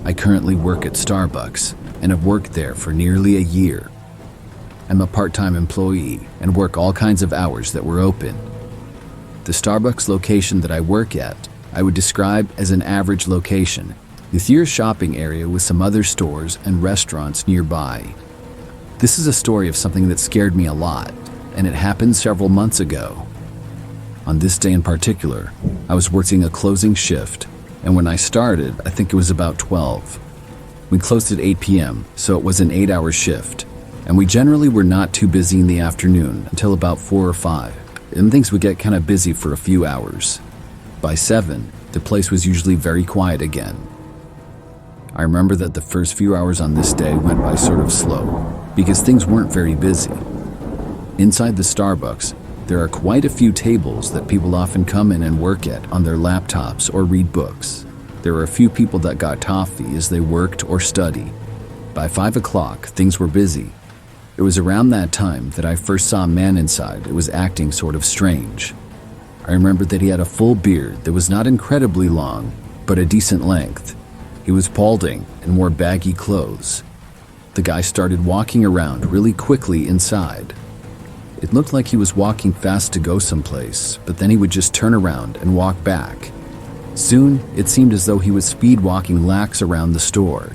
I currently work at Starbucks and have worked there for nearly a year. I'm a part-time employee and work all kinds of hours that were open. The Starbucks location that I work at, I would describe as an average location, with your shopping area with some other stores and restaurants nearby. This is a story of something that scared me a lot, and it happened several months ago. On this day in particular, I was working a closing shift, and when I started, I think it was about 12. We closed at 8 p.m., so it was an 8-hour shift, and we generally were not too busy in the afternoon until about 4 or 5, and things would get kind of busy for a few hours. By 7, the place was usually very quiet again. I remember that the first few hours on this day went by sort of slow, because things weren't very busy. Inside the Starbucks, there are quite a few tables that people often come in and work at on their laptops or read books. There were a few people that got toffee as they worked or studied. By 5 o'clock, things were busy. It was around that time that I first saw a man inside that was acting sort of strange. I remember that he had a full beard that was not incredibly long, but a decent length. He was balding and wore baggy clothes. The guy started walking around really quickly inside. It looked like he was walking fast to go someplace, but then he would just turn around and walk back. Soon, it seemed as though he was speed walking lax around the store.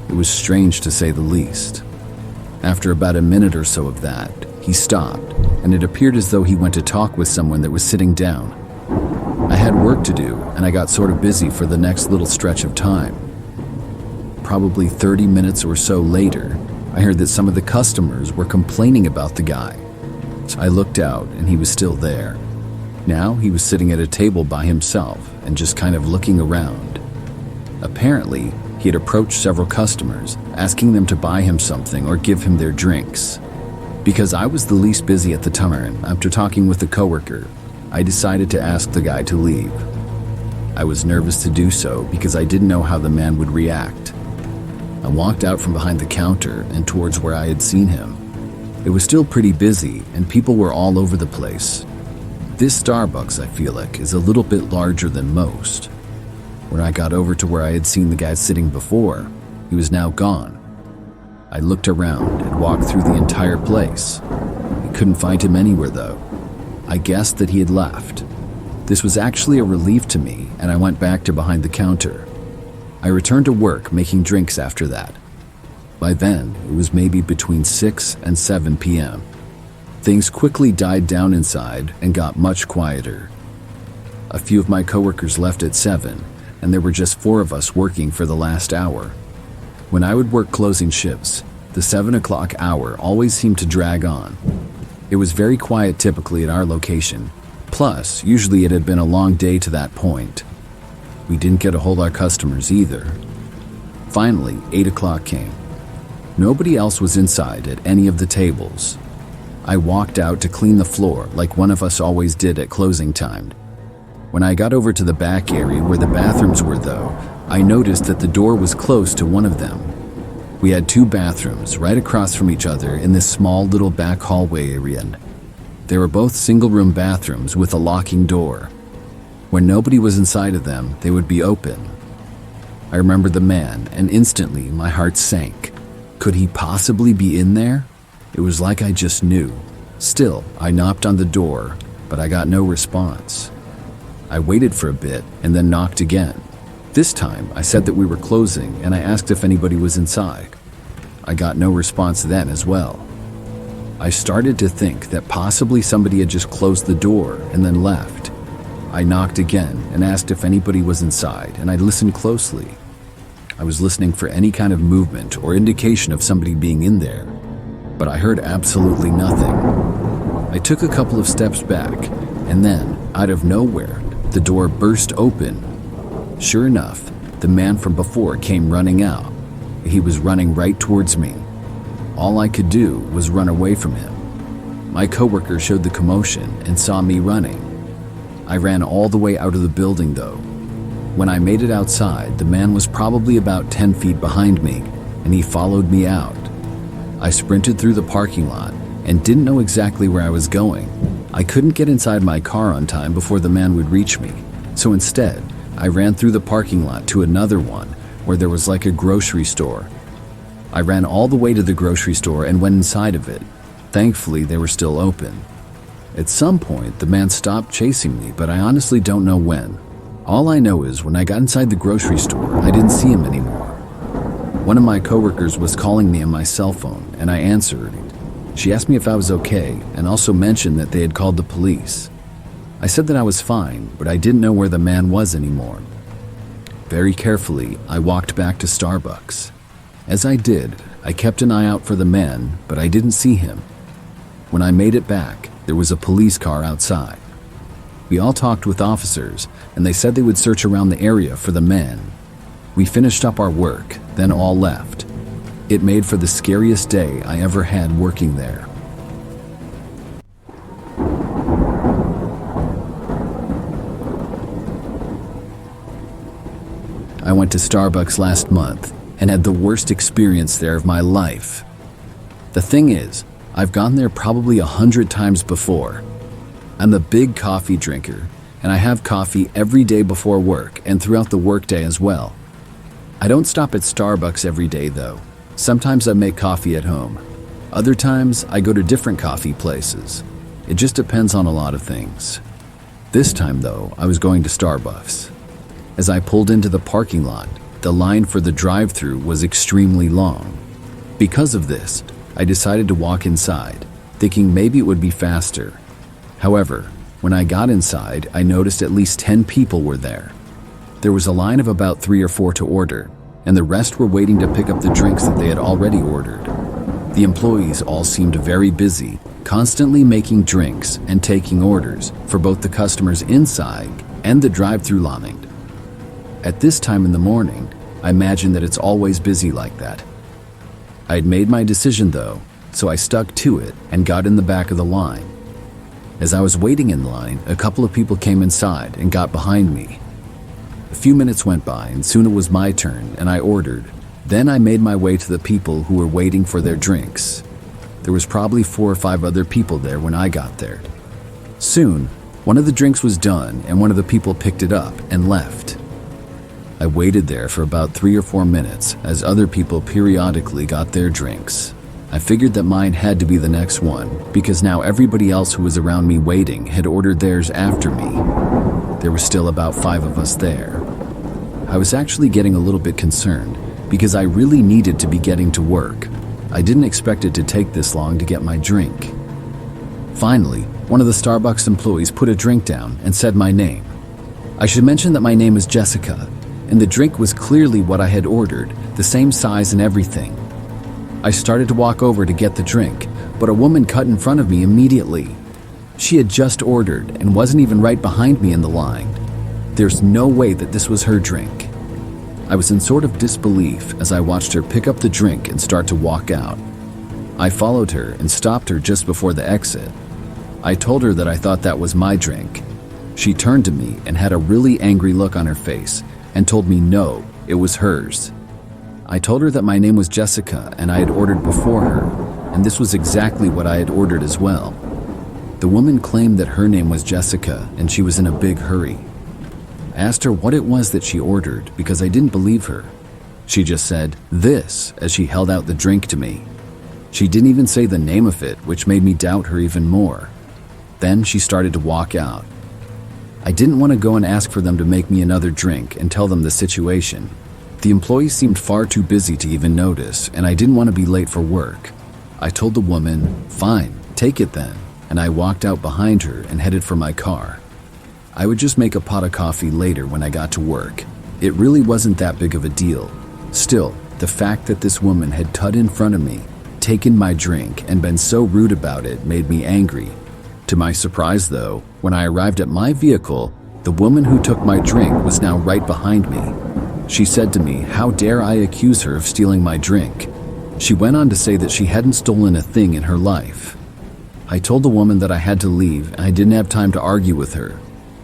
It was strange to say the least. After about a minute or so of that, he stopped, and it appeared as though he went to talk with someone that was sitting down. I had work to do, and I got sort of busy for the next little stretch of time. Probably 30 minutes or so later, I heard that some of the customers were complaining about the guy. I looked out, and he was still there. Now he was sitting at a table by himself and just kind of looking around. Apparently, he had approached several customers, asking them to buy him something or give him their drinks. Because I was the least busy at the time, after talking with a coworker, I decided to ask the guy to leave. I was nervous to do so because I didn't know how the man would react. I walked out from behind the counter and towards where I had seen him. It was still pretty busy and people were all over the place. This Starbucks, I feel like, is a little bit larger than most. When I got over to where I had seen the guy sitting before, he was now gone. I looked around and walked through the entire place. I couldn't find him anywhere though. I guessed that he had left. This was actually a relief to me, and I went back to behind the counter. I returned to work making drinks after that. By then, it was maybe between 6 and 7 p.m. Things quickly died down inside and got much quieter. A few of my coworkers left at 7, and there were just 4 of us working for the last hour. When I would work closing shifts, the 7 o'clock hour always seemed to drag on. It was very quiet typically at our location. Plus, usually it had been a long day to that point. We didn't get to hold our customers either. Finally, 8 o'clock came. Nobody else was inside at any of the tables. I walked out to clean the floor like one of us always did at closing time. When I got over to the back area where the bathrooms were though, I noticed that the door was close to one of them. We had 2 bathrooms right across from each other in this small little back hallway area. They were both single-room bathrooms with a locking door. When nobody was inside of them, they would be open. I remember the man, and instantly my heart sank. Could he possibly be in there? It was like I just knew. Still, I knocked on the door, but I got no response. I waited for a bit and then knocked again. This time, I said that we were closing and I asked if anybody was inside. I got no response then as well. I started to think that possibly somebody had just closed the door and then left. I knocked again and asked if anybody was inside, and I listened closely. I was listening for any kind of movement or indication of somebody being in there, but I heard absolutely nothing. I took a couple of steps back, and then, out of nowhere, the door burst open. Sure enough, the man from before came running out. He was running right towards me. All I could do was run away from him. My coworker showed the commotion and saw me running. I ran all the way out of the building though. When I made it outside, the man was probably about 10 feet behind me, and he followed me out. I sprinted through the parking lot and didn't know exactly where I was going. I couldn't get inside my car on time before the man would reach me, so instead, I ran through the parking lot to another one, where there was like a grocery store. I ran all the way to the grocery store and went inside of it. Thankfully, they were still open. At some point, the man stopped chasing me, but I honestly don't know when. All I know is when I got inside the grocery store, I didn't see him anymore. One of my coworkers was calling me on my cell phone, and I answered. She asked me if I was okay, and also mentioned that they had called the police. I said that I was fine, but I didn't know where the man was anymore. Very carefully, I walked back to Starbucks. As I did, I kept an eye out for the man, but I didn't see him. When I made it back, there was a police car outside. We all talked with officers, and they said they would search around the area for the man. We finished up our work, then all left. It made for the scariest day I ever had working there. I went to Starbucks last month and had the worst experience there of my life. The thing is, I've gone there probably 100 times before. I'm a big coffee drinker, and I have coffee every day before work and throughout the workday as well. I don't stop at Starbucks every day though. Sometimes I make coffee at home. Other times, I go to different coffee places. It just depends on a lot of things. This time though, I was going to Starbucks. As I pulled into the parking lot, the line for the drive-thru was extremely long. Because of this, I decided to walk inside, thinking maybe it would be faster. However, when I got inside, I noticed at least 10 people were there. There was a line of about 3 or 4 to order, and the rest were waiting to pick up the drinks that they had already ordered. The employees all seemed very busy, constantly making drinks and taking orders for both the customers inside and the drive-thru line. At this time in the morning, I imagine that it's always busy like that. I had made my decision though, so I stuck to it and got in the back of the line. As I was waiting in line, a couple of people came inside and got behind me. A few minutes went by and soon it was my turn and I ordered. Then I made my way to the people who were waiting for their drinks. There was probably 4 or 5 other people there when I got there. Soon, one of the drinks was done and one of the people picked it up and left. I waited there for about 3 or 4 minutes as other people periodically got their drinks. I figured that mine had to be the next one because now everybody else who was around me waiting had ordered theirs after me. There were still about 5 of us there. I was actually getting a little bit concerned because I really needed to be getting to work. I didn't expect it to take this long to get my drink. Finally, one of the Starbucks employees put a drink down and said my name. I should mention that my name is Jessica, and the drink was clearly what I had ordered, the same size and everything. I started to walk over to get the drink, but a woman cut in front of me immediately. She had just ordered and wasn't even right behind me in the line. There's no way that this was her drink. I was in sort of disbelief as I watched her pick up the drink and start to walk out. I followed her and stopped her just before the exit. I told her that I thought that was my drink. She turned to me and had a really angry look on her face and told me no, it was hers. I told her that my name was Jessica and I had ordered before her, and this was exactly what I had ordered as well. The woman claimed that her name was Jessica and she was in a big hurry. I asked her what it was that she ordered because I didn't believe her. She just said, "This," as she held out the drink to me. She didn't even say the name of it, which made me doubt her even more. Then she started to walk out. I didn't want to go and ask for them to make me another drink and tell them the situation. The employees seemed far too busy to even notice, and I didn't want to be late for work. I told the woman, "Fine, take it then," and I walked out behind her and headed for my car. I would just make a pot of coffee later when I got to work. It really wasn't that big of a deal. Still, the fact that this woman had cut in front of me, taken my drink, and been so rude about it made me angry. To my surprise though, when I arrived at my vehicle, the woman who took my drink was now right behind me. She said to me, how dare I accuse her of stealing my drink? She went on to say that she hadn't stolen a thing in her life. I told the woman that I had to leave and I didn't have time to argue with her.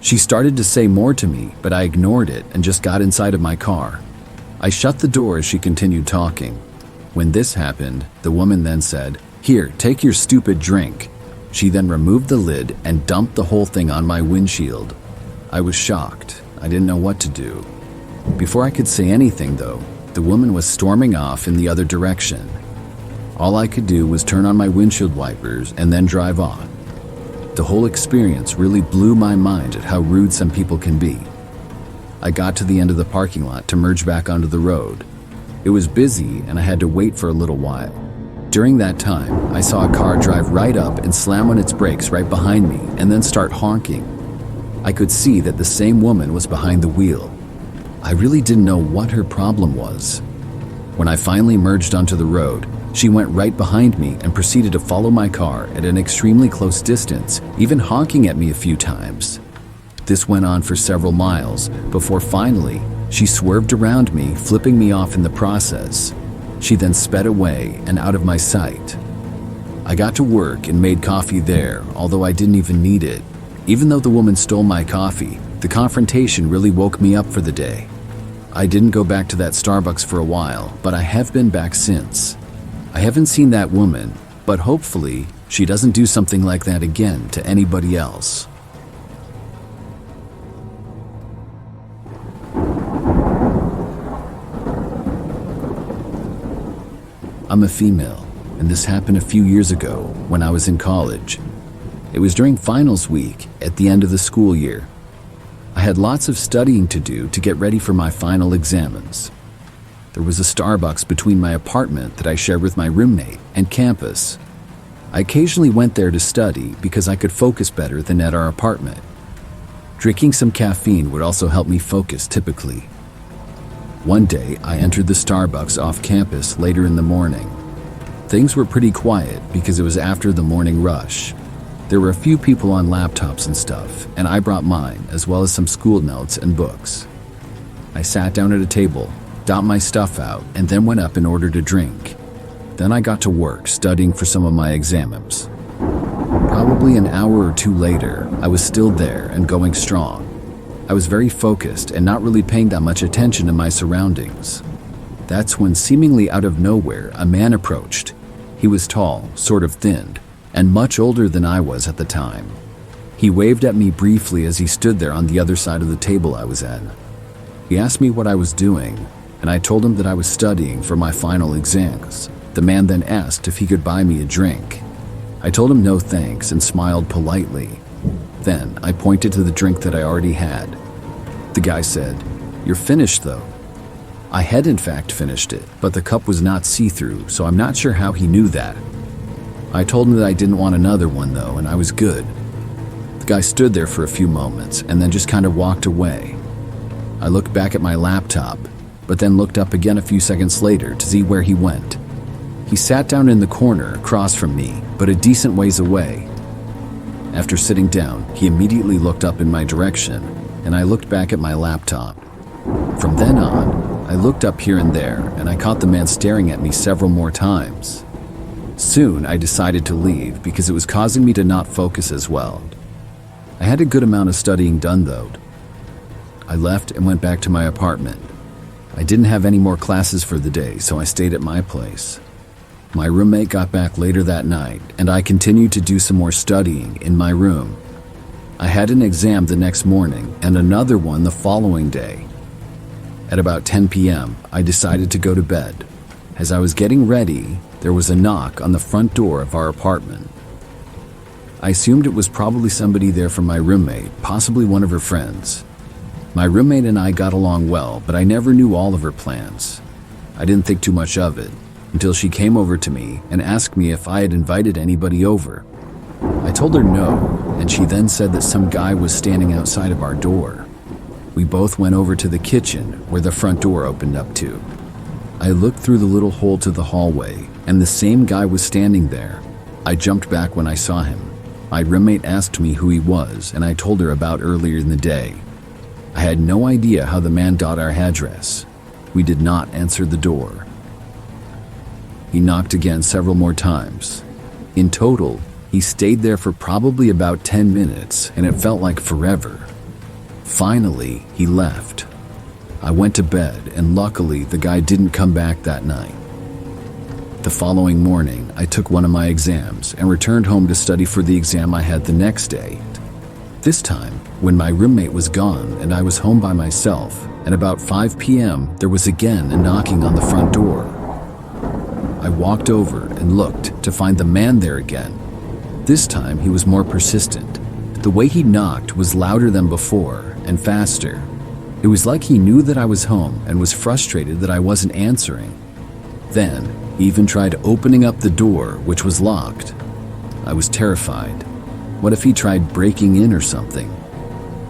She started to say more to me, but I ignored it and just got inside of my car. I shut the door as she continued talking. When this happened, the woman then said, "Here, take your stupid drink." She then removed the lid and dumped the whole thing on my windshield. I was shocked. I didn't know what to do. Before I could say anything though, The woman was storming off in the other direction. All I could do was turn on my windshield wipers and then drive on. The whole experience really blew my mind at how rude some people can be. I got to the end of the parking lot to merge back onto the road. It was busy and I had to wait for a little while. During that time, I saw a car drive right up and slam on its brakes right behind me and then start honking. I could see that the same woman was behind the wheel. I really didn't know what her problem was. When I finally merged onto the road, she went right behind me and proceeded to follow my car at an extremely close distance, even honking at me a few times. This went on for several miles before finally she swerved around me, flipping me off in the process. She then sped away and out of my sight. I got to work and made coffee there, although I didn't even need it. Even though the woman stole my coffee, the confrontation really woke me up for the day. I didn't go back to that Starbucks for a while, but I have been back since. I haven't seen that woman, but hopefully she doesn't do something like that again to anybody else. I'm a female, and this happened a few years ago when I was in college. It was during finals week at the end of the school year. I had lots of studying to do to get ready for my final exams. There was a Starbucks between my apartment that I shared with my roommate and campus. I occasionally went there to study because I could focus better than at our apartment. Drinking some caffeine would also help me focus typically. One day, I entered the Starbucks off campus later in the morning. Things were pretty quiet because it was after the morning rush. There were a few people on laptops and stuff, and I brought mine, as well as some school notes and books. I sat down at a table, got my stuff out, and then went up and ordered a drink. Then I got to work studying for some of my exams. Probably an hour or two later, I was still there and going strong. I was very focused and not really paying that much attention to my surroundings. That's when, seemingly out of nowhere, a man approached. He was tall, sort of thin, and much older than I was at the time. He waved at me briefly as he stood there on the other side of the table I was at. He asked me what I was doing, and I told him that I was studying for my final exams. The man then asked if he could buy me a drink. I told him no thanks and smiled politely. Then I pointed to the drink that I already had. The guy said, "You're finished though." I had in fact finished it, but the cup was not see-through, so I'm not sure how he knew that. I told him that I didn't want another one though, and I was good. The guy stood there for a few moments and then just kind of walked away. I looked back at my laptop, but then looked up again a few seconds later to see where he went. He sat down in the corner across from me, but a decent ways away. After sitting down, he immediately looked up in my direction, and I looked back at my laptop. From then on, I looked up here and there, and I caught the man staring at me several more times. Soon, I decided to leave because it was causing me to not focus as well. I had a good amount of studying done though. I left and went back to my apartment. I didn't have any more classes for the day, so I stayed at my place. My roommate got back later that night, and I continued to do some more studying in my room. I had an exam the next morning and another one the following day. At about 10 p.m., I decided to go to bed. As I was getting ready, there was a knock on the front door of our apartment. I assumed it was probably somebody there from my roommate, possibly one of her friends. My roommate and I got along well, but I never knew all of her plans. I didn't think too much of it until she came over to me and asked me if I had invited anybody over. I told her no, and she then said that some guy was standing outside of our door. We both went over to the kitchen where the front door opened up to. I looked through the little hole to the hallway, and the same guy was standing there. I jumped back when I saw him. My roommate asked me who he was, and I told her about earlier in the day. I had no idea how the man got our address. We did not answer the door. He knocked again several more times. In total, he stayed there for probably about 10 minutes, and it felt like forever. Finally, he left. I went to bed, and luckily the guy didn't come back that night. The following morning, I took one of my exams and returned home to study for the exam I had the next day. This time, when my roommate was gone and I was home by myself, and about 5 p.m., there was again a knocking on the front door. I walked over and looked to find the man there again. This time, he was more persistent. The way he knocked was louder than before and faster. It was like he knew that I was home and was frustrated that I wasn't answering. Then, he even tried opening up the door, which was locked. I was terrified. What if he tried breaking in or something?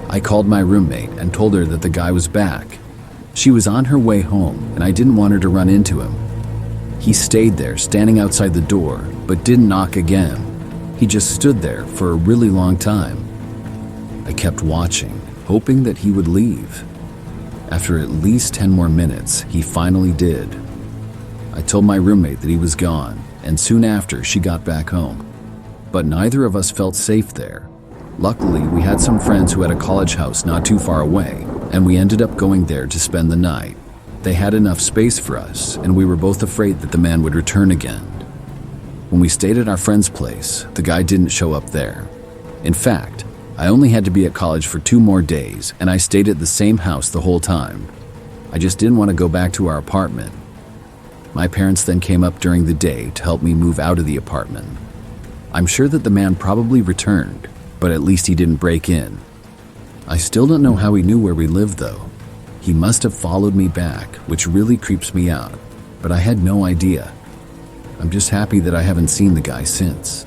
I called my roommate and told her that the guy was back. She was on her way home and I didn't want her to run into him. He stayed there standing outside the door, but didn't knock again. He just stood there for a really long time. I kept watching, hoping that he would leave. After at least 10 more minutes, he finally did. I told my roommate that he was gone, and soon after she got back home. But neither of us felt safe there. Luckily, we had some friends who had a college house not too far away, and we ended up going there to spend the night. They had enough space for us, and we were both afraid that the man would return again. When we stayed at our friend's place, the guy didn't show up there. In fact, I only had to be at college for 2 more days, and I stayed at the same house the whole time. I just didn't want to go back to our apartment. My parents then came up during the day to help me move out of the apartment. I'm sure that the man probably returned, but at least he didn't break in. I still don't know how he knew where we lived though. He must have followed me back, which really creeps me out, but I had no idea. I'm just happy that I haven't seen the guy since.